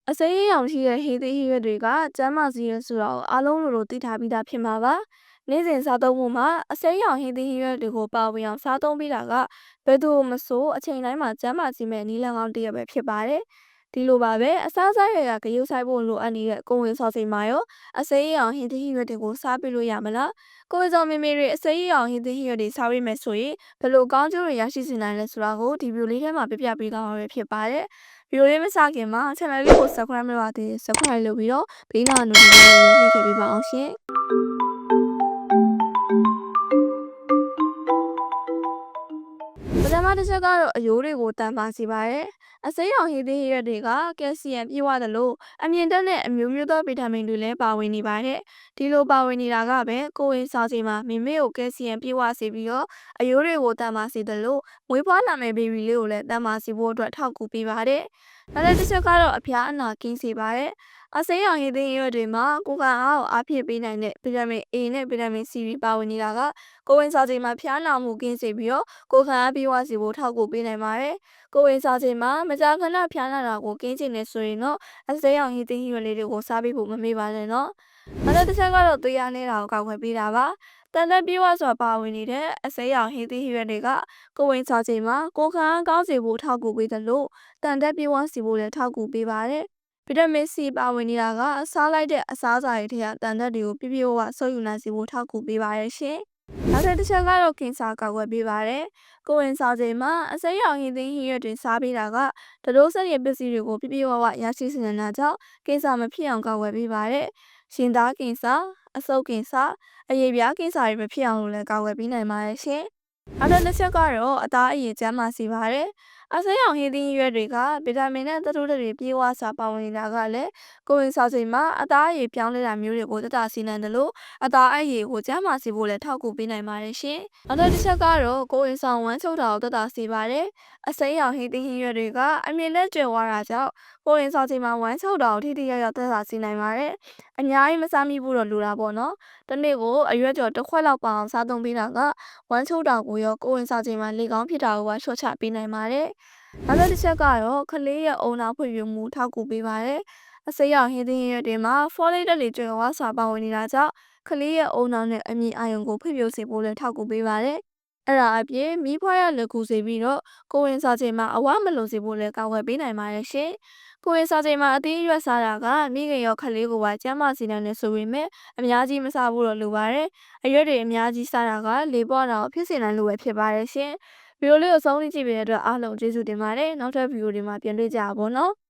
အစိမ်းရောင်ရှိတဲ့ဟေးသေးဟေးရွက်တွေကကျန်းမာစေရဆိုတာကိုအားလုံးလိုလိုသိထားပြီးသားဖြစ်မှာပါ။နေ့စဉ်စားသုံးမှုမှာအစိမ်းရောင်ဟေးသေးဟေးရွက်တွေကိုပါဝင်အောင်စားသုံးပြီးတာကဘယ်သူမဆိုအချိန်တိုင်းမှာကျန်းမာစေမယ့်နည်းလမ်းကောင်းတစ်ရပ်ပဲဖြစ်ပါတယ်။ဒီလိုပါပဲအစားအစာတွေကဂရုစိုက်ဖို့လိုအပ်နေတဲ့ကိုယ်ဝန်ဆောင်ချိန်မှာရောအစိမ်းရောင်ဟေးသေးဟေးရွက်တွေကိုစားပေးလို့ရမလား။ကိုယ်ဝန်ဆောင်မေမေတွေအစိမ်းရောင်ဟေးသေးဟေးရွက်တွေစားပေးမယ်ဆိုရင်ဘယ်လိုကောင်းကျိုးတွေရရှိစေနိုင်လဲဆိုတာကိုဒီဗီဒီယိုလေးထဲမှာပြပြပေးသွားမှာပဲဖြစ်ပါတယ်။ဗီဒီယိုလေးမစခင်မှာ channel လေးကို subscribe မလုပ်သေးရင် subscribe လုပ်ပြီးတော့ဘေးနား notification လေးနှိပ်ခဲ့ပေးပါအောင်ရှင်ပထမတစ်ချက်ကတော့အရိုးတွေကိုတန်ပါစေပါတယ်။အစိမ်းရောင်ဟေးသေးဟေးရွက်တွေကကယ်လ်ဆီယမ်ပြည့်ဝသလိုအမြင့်တက်တဲ့အမျိုးမျိုးသောဗီတာမင်တွေလည်းပါဝင်နေပါတယ်။ဒီလိုပါဝင်နေတာကပဲကိုယ်ဝန်ဆောင်ချိန်မှာမိမိကိုကယ်လ်ဆီယမ်ပြည့်ဝစေပြီးတော့အရိုးတွေကိုတန်ပါစေသလိုမွေးဖွားလာမယ့်ဘေဘီလေးကိုလည်းတန်ပါစေဖို့အတွက်ထောက်ကူပေးပါတယ်။နောက်တစ်ချက်ကတော့အဖျားအနာကင်းစေပါတယ်။အစိမ်းရောင်ဟေးသေးဟေးရွက်တွေမှာကိုယ်ခံအားကိုအားဖြည့်ပေးနိုင်တဲ့ဗီတာမင် A နဲ့ဗီတာမင် C တွေပါဝင်နေတာကကိုယ်ဝန်ဆောင်ချိန်မှာဖျားနာမှုကင်းစေပြီးတော့ကိုယ်ခံအားပြည့်ဝစေဖို့ထောက်ကူပေးနိုင်ပါတယ်။ကိုယ်ဝန်ဆောင်ချိန်မှာမကြာခဏဖျားနာတာကိုကင်းချင်နေဆိုရင်တော့အစိမ်းရောင်ဟေးသေးဟေးရွက်လေးတွေကိုစားပေးဖို့မမေ့ပါနဲ့နော်။နောက်တစ်ချက်ကတော့သွေးအားနေတာကိုကောက်ွယ်ပေးတာပါ။တန်တဲ့ပြေဝစွာပါဝင်နေတဲ့အစိမ်းရောင်ဟေးသေးဟေးရွက်တွေကကိုယ်ဝန်ဆောင်ချိန်မှာကိုယ်ခံအားကောင်းစေဖို့ထောက်ကူပေးသလိုတန်တဲ့ပြေဝစေဖို့လည်းထောက်ကူပေးပါတယ်။ဗီတာမင် C ပါဝင်နေတာကစားလိုက်တဲ့အစားအစာတွေထဲကတန်တဲ့တွေကိုပြည့်ပြည့်ဝဝဆုပ်ယူနိုင်စေဖို့ထောက်ကူပေးပါရဲ့ရှင်။နောက်တစ်ချက်ကတော့ကင်ဆာကာကွယ်ပေးပါတယ်။ကိုယ်ဝန်ဆောင်ချိန်မှာအစိမ်းရောင်ဟေးသေးဟေးရွက်တွေစားပေးတာကတတိုးဆက်ရပစ္စည်းတွေကိုပြည့်ပြည့်ဝဝရရှိစေနိုင်တာကြောင့်ကင်ဆာမဖြစ်အောင်ကာကွယ်ပေးပါတယ်။ရှင်သားကင်ဆာအဆုတ်ကင်ဆာအရေပြားကင်ဆာတွေမဖြစ်အောင်လို့လည်းကာကွယ်ပေးနိုင်ပါရဲ့ရှင်။နောက်တစ်ချက်ကတော့အသားအရည်ကျန်းမာစေပါတယ်။အစိမ်းရောင်ဟေးသေးဟေးရွက်တွေကဗီတာမင်နဲ့သတ္တုတွေပြည့်ဝစွာပါဝင်နေတာကလည်းကိုယ်ဝန်ဆောင်ချိန်မှာအသားအရည်ပြောင်းလဲတာမျိုးတွေကိုသက်သာစေနိုင်တယ်လို့အသားအရည်ကိုကျန်းမာစေဖို့လည်းထောက်ကူပေးနိုင်ပါတယ်ရှင်။နောက်တစ်ချက်ကတော့ကိုယ်ဝန်ဆောင်ဝမ်းချုပ်တာကိုသက်သာစေပါတယ်။အစိမ်းရောင်ဟေးသေးဟေးရွက်တွေကအမြင့်နဲ့ကျွယ်ဝတာကြောင့်ကိုယ်ဝန်ဆောင်ချိန်မှာဝမ်းချုပ်တာကိုထိထိရောက်ရောက်သက်သာစေနိုင်ပါတယ်။အများကြီးမစားမိဘူးတော့လိုတာပေါ့နော်။တစ်နေ့ကိုအရွက်ကျော်တစ်ခွက်လောက်ပါအောင်စားသုံးပေးတာကဝမ်းချုပ်တာကိုရောကိုယ်ဝန်ဆောင်ချိန်မှာလေကောင်းဖြစ်တာကိုပါလျှော့ချပေးနိုင်ပါတယ်။နောက်တစ်ချက်ကတော့ကလေးရဲ့အုံနောက်ဖွံ့ဖြိုးမှုထောက်ကူပေးပါတယ်။အစိမ်းရောင်ဟေးသေးဟေးရွက်တွေမှာဖောလိတ်ဓာတ်တွေကျွယ်ဝစွာပါဝင်နေတာကြောင့်ကလေးရဲ့အုံနောက်နဲ့အမြင့်အာရုံကိုဖွံ့ဖြိုးစေဖို့လည်းထောက်ကူပေးပါတယ်။အဲ့ဒါအပြင်မီးဖွားရလွယ်ကူစေပြီးတော့ကိုယ်ဝန်ဆောင်ချိန်မှာအဝမလွန်စေဖို့လည်းကာကွယ်ပေးနိုင်ပါတယ်ရှင်။ကိုယ်ဝန်ဆောင်ချိန်မှာအသီးအရွက်စားတာကမိခင်ရောခလေးကိုပါကျန်းမာစေနိုင်တယ်ဆိုပေမဲ့အများကြီးမစားဖို့တော့လိုပါတယ်။အရွက်တွေအများကြီးစားတာကလေပွားတာကိုဖြစ်စေနိုင်လို့ပဲဖြစ်ပါတယ်ရှင်။ဗီဒီယိုလေးကိုဆုံးဖြတ်ကြည့်ပေးတဲ့အတွက်အားလုံးကျေးဇူးတင်ပါတယ်။နောက်ထပ်ဗီဒီယိုတွေမှာပြန်တွေ့ကြပါဘောနော်။